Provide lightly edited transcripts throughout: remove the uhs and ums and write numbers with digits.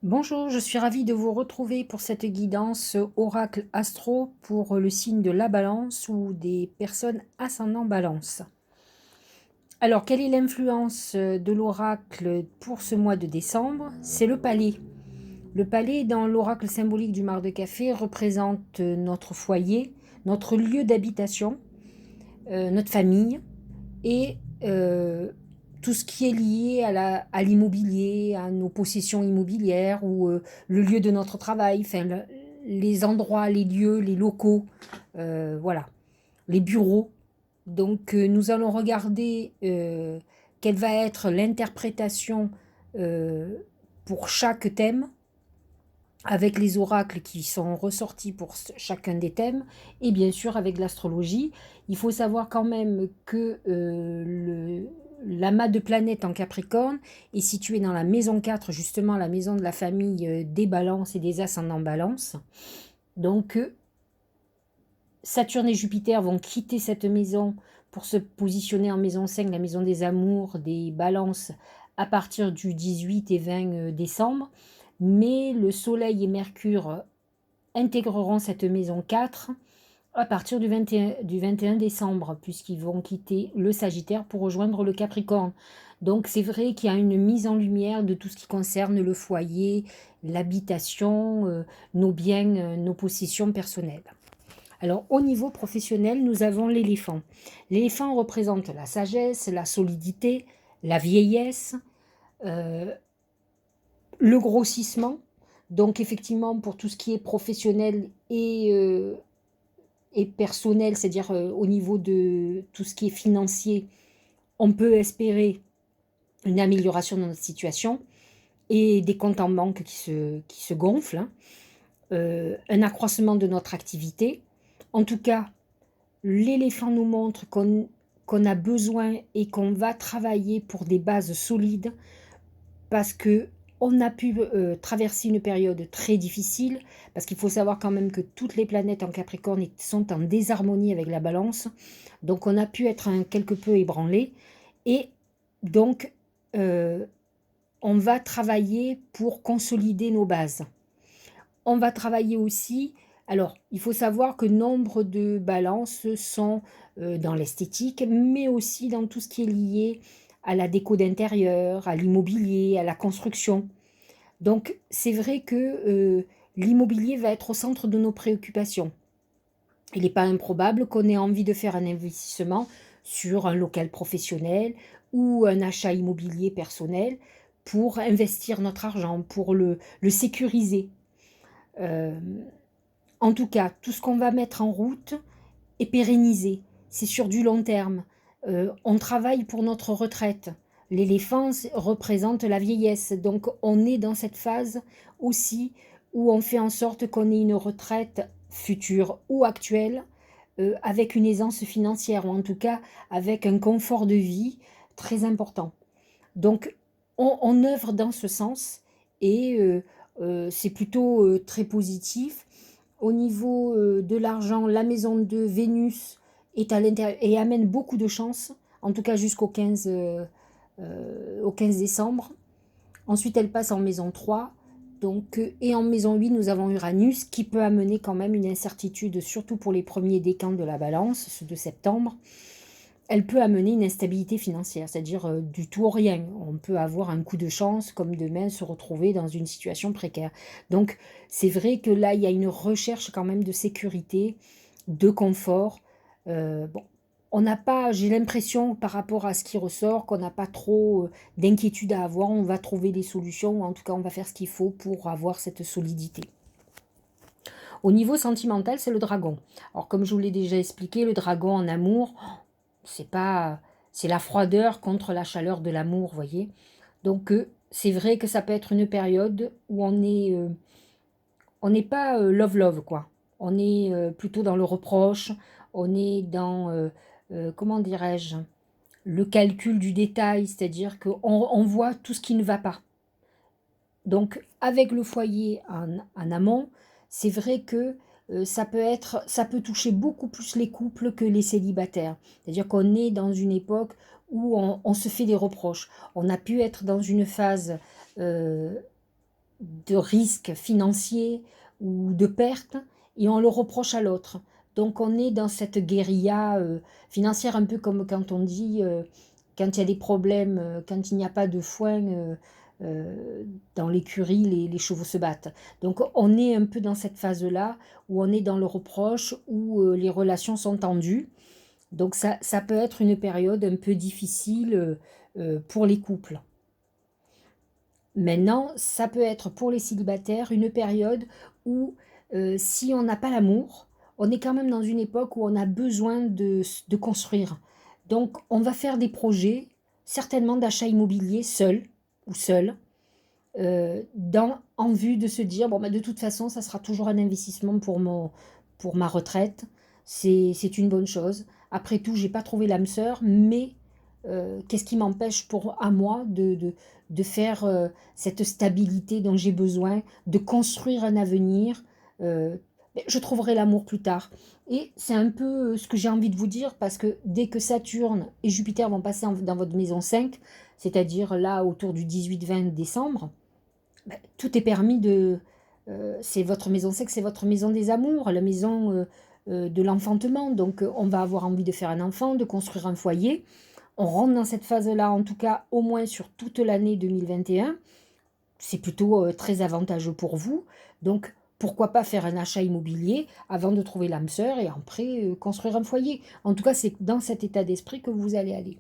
Bonjour, je suis ravie de vous retrouver pour cette guidance oracle astro pour le signe de la balance ou des personnes ascendant balance. Alors, quelle est l'influence de l'oracle pour ce mois de décembre? C'est le palais. Le palais, dans l'oracle symbolique du mar de café, représente notre foyer, notre lieu d'habitation, notre famille et tout ce qui est lié à l'immobilier, à nos possessions immobilières ou le lieu de notre travail, enfin les endroits, les lieux, les locaux, voilà, les bureaux. Donc nous allons regarder quelle va être l'interprétation euh, pour chaque thème avec les oracles qui sont ressortis pour chacun des thèmes, et bien sûr avec l'astrologie. Il faut savoir quand même que l'amas de planètes en Capricorne est situé dans la maison 4, justement la maison de la famille des balances et des ascendants balance. Donc Saturne et Jupiter vont quitter cette maison pour se positionner en maison 5, la maison des amours, des balances, à partir du 18 et 20 décembre. Mais le Soleil et Mercure intégreront cette maison 4 à partir du 21 décembre, puisqu'ils vont quitter le Sagittaire pour rejoindre le Capricorne. Donc c'est vrai qu'il y a une mise en lumière de tout ce qui concerne le foyer, l'habitation, nos biens, nos possessions personnelles. Alors au niveau professionnel, nous avons l'éléphant. L'éléphant représente la sagesse, la solidité, la vieillesse, euh, le grossissement. Donc effectivement, pour tout ce qui est professionnel et personnel, c'est-à-dire au niveau de tout ce qui est financier, on peut espérer une amélioration de notre situation et des comptes en banque qui se gonflent, hein. Un accroissement de notre activité. En tout cas, l'éléphant nous montre qu'on a besoin et qu'on va travailler pour des bases solides parce que on a pu traverser une période très difficile, parce qu'il faut savoir quand même que toutes les planètes en Capricorne sont en désharmonie avec la balance, donc on a pu être un quelque peu ébranlé, et donc euh, on va travailler pour consolider nos bases. On va travailler aussi, alors il faut savoir que nombre de balances sont dans l'esthétique, mais aussi dans tout ce qui est lié à la déco d'intérieur, à l'immobilier, à la construction. Donc c'est vrai que l'immobilier va être au centre de nos préoccupations. Il n'est pas improbable qu'on ait envie de faire un investissement sur un local professionnel ou un achat immobilier personnel pour investir notre argent, pour le sécuriser. Euh, En tout cas, tout ce qu'on va mettre en route est pérennisé. C'est sur du long terme. On travaille pour notre retraite. L'éléphant représente la vieillesse. Donc on est dans cette phase aussi où on fait en sorte qu'on ait une retraite future ou actuelle avec une aisance financière, ou en tout cas avec un confort de vie très important. Donc on œuvre dans ce sens, et c'est plutôt très positif. Au niveau de l'argent, la maison de Vénus est à l'intérieur et amène beaucoup de chance, en tout cas jusqu'au 15, au 15 décembre. Ensuite, elle passe en maison 3. Donc, et en maison 8, nous avons Uranus qui peut amener quand même une incertitude, surtout pour les premiers décans de la balance, ceux de septembre. Elle peut amener une instabilité financière, c'est-à-dire du tout au rien. On peut avoir un coup de chance, comme demain se retrouver dans une situation précaire. Donc c'est vrai que là, il y a une recherche quand même de sécurité, de confort. Bon, on n'a pas, j'ai l'impression par rapport à ce qui ressort, qu'on n'a pas trop d'inquiétude à avoir. On va trouver des solutions, ou en tout cas on va faire ce qu'il faut pour avoir cette solidité. Au niveau sentimental, c'est le dragon. Alors comme je vous l'ai déjà expliqué, le dragon en amour, c'est pas, c'est la froideur contre la chaleur de l'amour, voyez. Donc c'est vrai que ça peut être une période où on n'est pas love love quoi. On est plutôt dans le reproche, on est dans comment dirais-je, le calcul du détail, c'est-à-dire qu'on voit tout ce qui ne va pas. Donc, avec le foyer en amont, c'est vrai que ça peut toucher beaucoup plus les couples que les célibataires. C'est-à-dire qu'on est dans une époque où on se fait des reproches. On a pu être dans une phase euh, de risques financiers ou de pertes et on le reproche à l'autre. Donc on est dans cette guérilla financière, un peu comme quand on dit, quand il y a des problèmes, quand il n'y a pas de foin euh, dans l'écurie, les chevaux se battent. Donc on est un peu dans cette phase-là, où on est dans le reproche, où les relations sont tendues. Donc ça peut être une période un peu difficile pour les couples. Maintenant, ça peut être pour les célibataires une période où, si on n'a pas l'amour, on est quand même dans une époque où on a besoin de construire. Donc, on va faire des projets, certainement d'achat immobilier seul ou seul, en vue de se dire, bon, bah, de toute façon, ça sera toujours un investissement pour ma retraite. C'est une bonne chose. Après tout, j'ai pas trouvé l'âme sœur, mais qu'est-ce qui m'empêche à moi de faire cette stabilité dont j'ai besoin, de construire un avenir. Je trouverai l'amour plus tard. Et c'est un peu ce que j'ai envie de vous dire, parce que dès que Saturne et Jupiter vont passer dans votre maison 5, c'est-à-dire là autour du 18-20 décembre, tout est permis de... c'est votre maison 5, c'est votre maison des amours, la maison de l'enfantement. Donc on va avoir envie de faire un enfant, de construire un foyer. On rentre dans cette phase-là, en tout cas au moins sur toute l'année 2021. C'est plutôt très avantageux pour vous. Donc pourquoi pas faire un achat immobilier avant de trouver l'âme sœur et après construire un foyer. En tout cas, c'est dans cet état d'esprit que vous allez aller.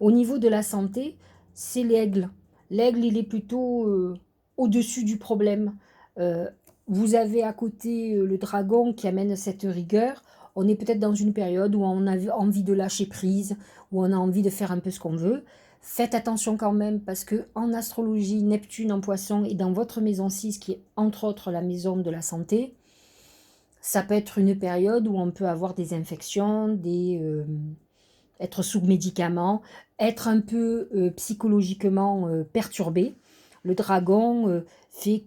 Au niveau de la santé, c'est l'aigle. L'aigle, il est plutôt au-dessus du problème. Euh, Vous avez à côté le dragon qui amène cette rigueur. On est peut-être dans une période où on a envie de lâcher prise, où on a envie de faire un peu ce qu'on veut. Faites attention quand même parce que en astrologie, Neptune en poisson est dans votre maison 6, qui est entre autres la maison de la santé. Ça peut être une période où on peut avoir des infections, être sous médicaments, être un peu psychologiquement perturbé. Le dragon fait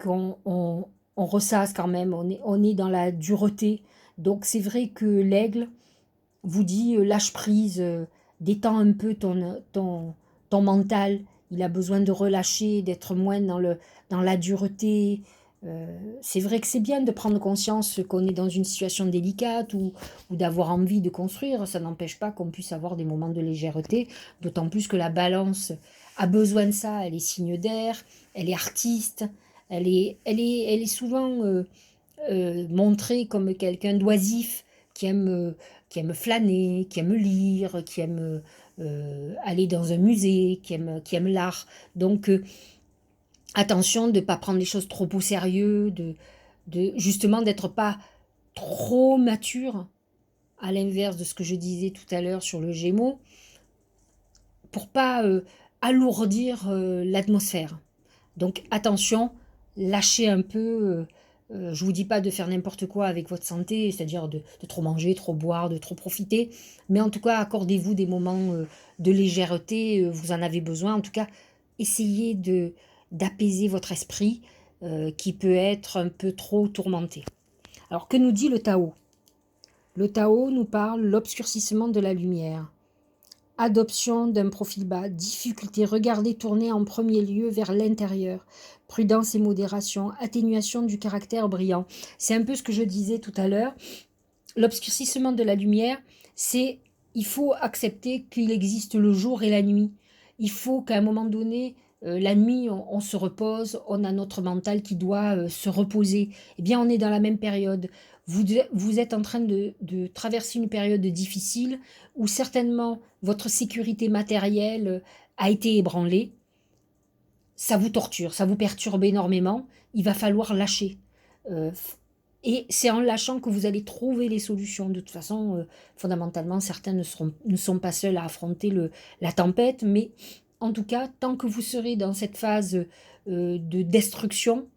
on ressasse quand même, on est dans la dureté. Donc c'est vrai que l'aigle vous dit lâche prise, détends un peu ton mental. Il a besoin de relâcher, d'être moins dans la dureté. C'est vrai que c'est bien de prendre conscience qu'on est dans une situation délicate ou d'avoir envie de construire. Ça n'empêche pas qu'on puisse avoir des moments de légèreté, d'autant plus que la balance a besoin de ça. Elle est signe d'air, elle est artiste, elle est souvent montrée comme quelqu'un d'oisif qui aime flâner, qui aime lire, qui aime aller dans un musée, qui aime l'art. Donc attention de ne pas prendre les choses trop au sérieux, justement d'être pas trop mature, à l'inverse de ce que je disais tout à l'heure sur le Gémeaux, pour pas alourdir l'atmosphère. Donc attention, lâchez un peu. Je ne vous dis pas de faire n'importe quoi avec votre santé, c'est-à-dire de trop manger, trop boire, de trop profiter, mais en tout cas accordez-vous des moments de légèreté, vous en avez besoin. En tout cas, essayez d'apaiser votre esprit qui peut être un peu trop tourmenté. Alors que nous dit le Tao? Le Tao nous parle l'obscurcissement de la lumière. Adoption d'un profil bas, difficulté, regardez tourner en premier lieu vers l'intérieur, prudence et modération, atténuation du caractère brillant. C'est un peu ce que je disais tout à l'heure. L'obscurcissement de la lumière, c'est il faut accepter qu'il existe le jour et la nuit. Il faut qu'à un moment donné, la nuit, on se repose, on a notre mental qui doit se reposer. Eh bien, on est dans la même période. Vous êtes en train de traverser une période difficile où certainement votre sécurité matérielle a été ébranlée. Ça vous torture, ça vous perturbe énormément. Il va falloir lâcher. Euh, et c'est en lâchant que vous allez trouver les solutions. De toute façon, fondamentalement, certains ne sont pas seuls à affronter la tempête, mais en tout cas, tant que vous serez dans cette phase de destruction,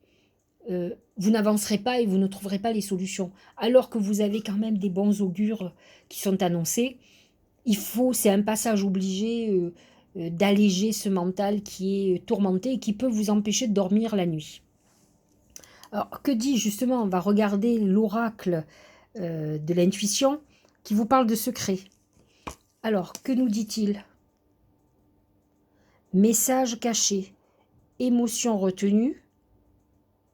vous n'avancerez pas et vous ne trouverez pas les solutions. Alors que vous avez quand même des bons augures qui sont annoncés, c'est un passage obligé d'alléger ce mental qui est tourmenté et qui peut vous empêcher de dormir la nuit. Alors, que dit justement, on va regarder l'oracle de l'intuition qui vous parle de secrets. Alors, que nous dit-il? Message caché, émotion retenue,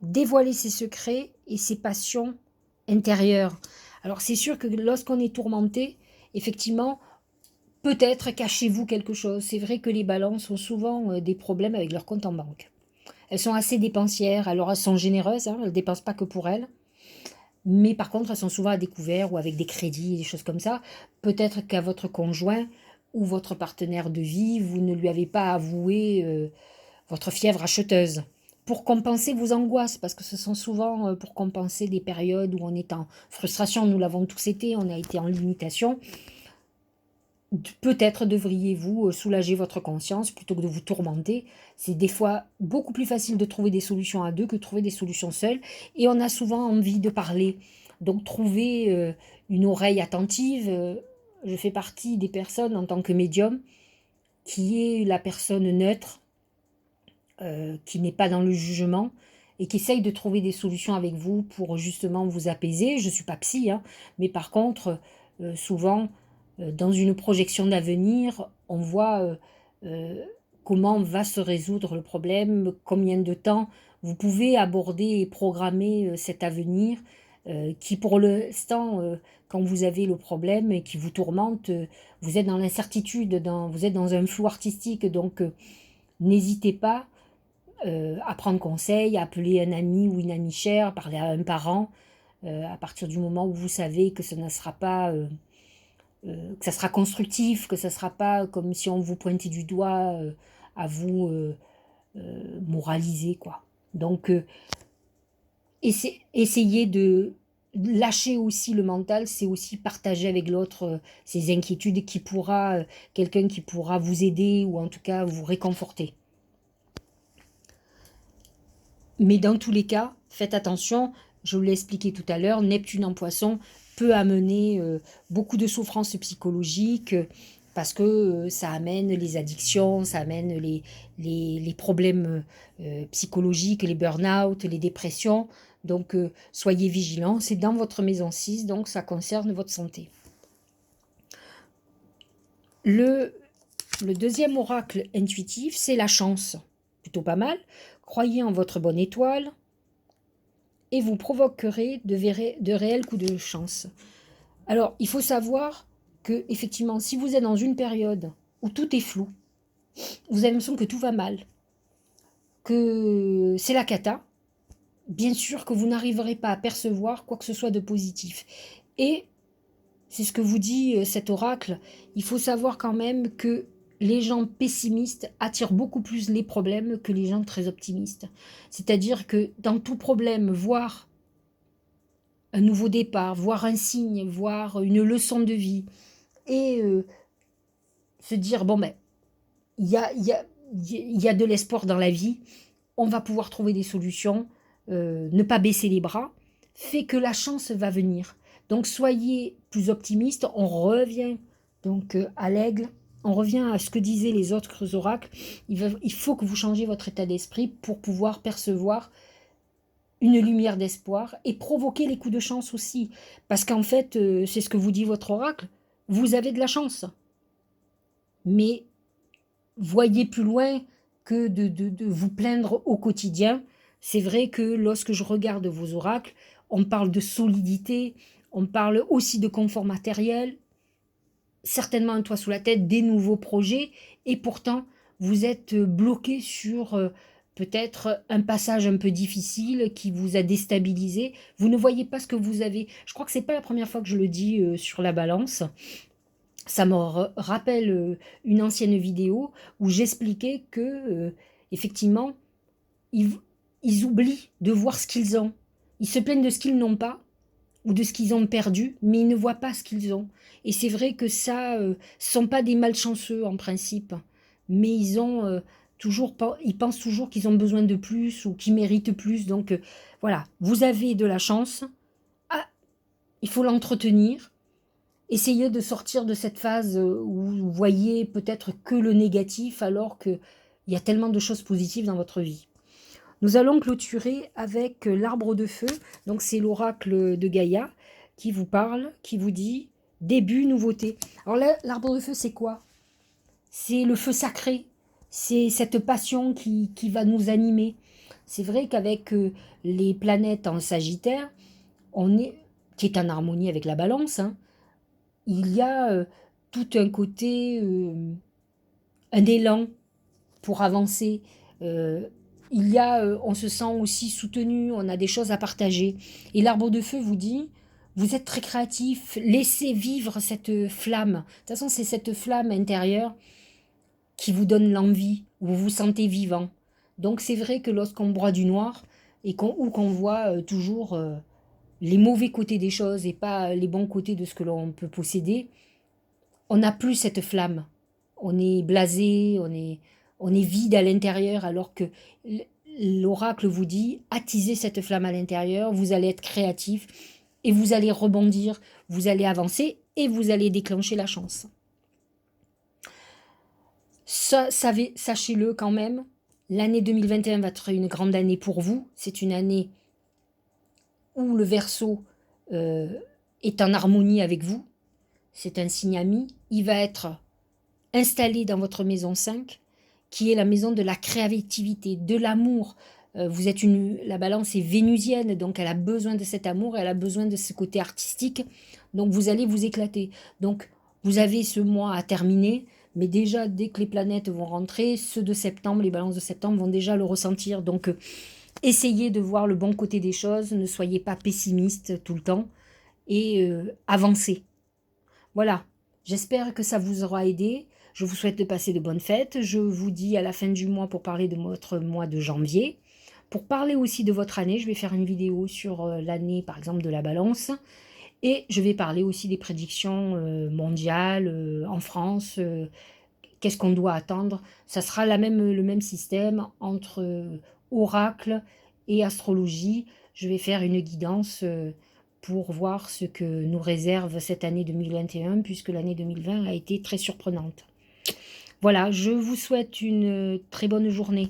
dévoiler ses secrets et ses passions intérieures. Alors c'est sûr que lorsqu'on est tourmenté, effectivement, peut-être cachez-vous quelque chose. C'est vrai que les balances ont souvent des problèmes avec leur compte en banque. Elles sont assez dépensières, alors elles sont généreuses, hein, elles ne dépensent pas que pour elles. Mais par contre, elles sont souvent à découvert ou avec des crédits, des choses comme ça. Peut-être qu'à votre conjoint ou votre partenaire de vie, vous ne lui avez pas avoué votre fièvre acheteuse. Pour compenser vos angoisses, parce que ce sont souvent pour compenser des périodes où on est en frustration, nous l'avons tous été, on a été en limitation. Peut-être devriez-vous soulager votre conscience plutôt que de vous tourmenter. C'est des fois beaucoup plus facile de trouver des solutions à deux que de trouver des solutions seules. Et on a souvent envie de parler. Donc trouver une oreille attentive. Je fais partie des personnes en tant que médium qui est la personne neutre, qui n'est pas dans le jugement et qui essaye de trouver des solutions avec vous pour justement vous apaiser. Je ne suis pas psy, hein, mais par contre, souvent, dans une projection d'avenir, on voit comment va se résoudre le problème, combien de temps vous pouvez aborder et programmer cet avenir qui pour l'instant, quand vous avez le problème et qui vous tourmente, vous êtes dans l'incertitude, vous êtes dans un flou artistique, donc n'hésitez pas à prendre conseil, à appeler un ami ou une amie chère, parler à un parent, à partir du moment où vous savez que ce ne sera pas que ça sera constructif, que ça ne sera pas comme si on vous pointait du doigt à vous moraliser, quoi. Donc, essayez de lâcher aussi le mental, c'est aussi partager avec l'autre ses inquiétudes, quelqu'un qui pourra vous aider ou en tout cas vous réconforter. Mais dans tous les cas, faites attention, je vous l'ai expliqué tout à l'heure, Neptune en poisson peut amener beaucoup de souffrances psychologiques parce que ça amène les addictions, ça amène les problèmes psychologiques, les burn-out, les dépressions. Donc soyez vigilants, c'est dans votre maison 6, donc ça concerne votre santé. Le deuxième oracle intuitif, c'est la chance. Plutôt pas mal. Croyez en votre bonne étoile et vous provoquerez de réels coups de chance. Alors, il faut savoir que, effectivement, si vous êtes dans une période où tout est flou, vous avez l'impression que tout va mal, que c'est la cata, bien sûr que vous n'arriverez pas à percevoir quoi que ce soit de positif. Et c'est ce que vous dit cet oracle, il faut savoir quand même que les gens pessimistes attirent beaucoup plus les problèmes que les gens très optimistes. C'est-à-dire que dans tout problème, voir un nouveau départ, voir un signe, voir une leçon de vie, et se dire, bon, ben, il y a de l'espoir dans la vie, on va pouvoir trouver des solutions, ne pas baisser les bras, fait que la chance va venir. Donc soyez plus optimistes, on revient donc à l'aigle, on revient à ce que disaient les autres oracles, il faut que vous changiez votre état d'esprit pour pouvoir percevoir une lumière d'espoir et provoquer les coups de chance aussi. Parce qu'en fait, c'est ce que vous dit votre oracle, vous avez de la chance. Mais voyez plus loin que de vous plaindre au quotidien. C'est vrai que lorsque je regarde vos oracles, on parle de solidité, on parle aussi de confort matériel, certainement un toit sous la tête, des nouveaux projets, et pourtant vous êtes bloqué sur peut-être un passage un peu difficile qui vous a déstabilisé. Vous ne voyez pas ce que vous avez. Je crois que c'est pas la première fois que je le dis sur la balance. Ça me rappelle une ancienne vidéo où j'expliquais que, effectivement, ils, ils oublient de voir ce qu'ils ont. Ils se plaignent de ce qu'ils n'ont pas ou de ce qu'ils ont perdu, mais ils ne voient pas ce qu'ils ont. Et c'est vrai que ça, sont pas des malchanceux en principe, mais ils ont ils pensent toujours qu'ils ont besoin de plus ou qu'ils méritent plus. Donc voilà, vous avez de la chance. Ah, il faut l'entretenir. Essayez de sortir de cette phase où vous voyez peut-être que le négatif alors qu'il y a tellement de choses positives dans votre vie. Nous allons clôturer avec l'arbre de feu. Donc c'est l'oracle de Gaïa qui vous parle, qui vous dit début, nouveauté. Alors là, l'arbre de feu, c'est quoi? C'est le feu sacré. C'est cette passion qui va nous animer. C'est vrai qu'avec les planètes en Sagittaire, on est, qui est en harmonie avec la balance, hein, il y a tout un côté, un élan pour avancer. Euh, il y a, on se sent aussi soutenu, on a des choses à partager. Et l'arbre de feu vous dit, vous êtes très créatif, laissez vivre cette flamme. De toute façon, c'est cette flamme intérieure qui vous donne l'envie, où vous vous sentez vivant. Donc c'est vrai que lorsqu'on broie du noir, ou qu'on voit toujours les mauvais côtés des choses et pas les bons côtés de ce que l'on peut posséder, on n'a plus cette flamme. On est blasé, on est vide à l'intérieur, alors que l'oracle vous dit, attisez cette flamme à l'intérieur, vous allez être créatif et vous allez rebondir, vous allez avancer et vous allez déclencher la chance. Sachez-le quand même, l'année 2021 va être une grande année pour vous. C'est une année où le Verseau est en harmonie avec vous. C'est un signe ami. Il va être installé dans votre maison 5, qui est la maison de la créativité, de l'amour. La balance est vénusienne, donc elle a besoin de cet amour, elle a besoin de ce côté artistique. Donc vous allez vous éclater. Donc vous avez ce mois à terminer, mais déjà dès que les planètes vont rentrer, ceux de septembre, les balances de septembre vont déjà le ressentir. Donc essayez de voir le bon côté des choses, ne soyez pas pessimiste tout le temps et avancez. Voilà, j'espère que ça vous aura aidé. Je vous souhaite de passer de bonnes fêtes. Je vous dis à la fin du mois pour parler de votre mois de janvier. Pour parler aussi de votre année, je vais faire une vidéo sur l'année, par exemple, de la balance. Et je vais parler aussi des prédictions mondiales en France. Qu'est-ce qu'on doit attendre? Ça sera le même système entre oracle et astrologie. Je vais faire une guidance pour voir ce que nous réserve cette année 2021, puisque l'année 2020 a été très surprenante. Voilà, je vous souhaite une très bonne journée.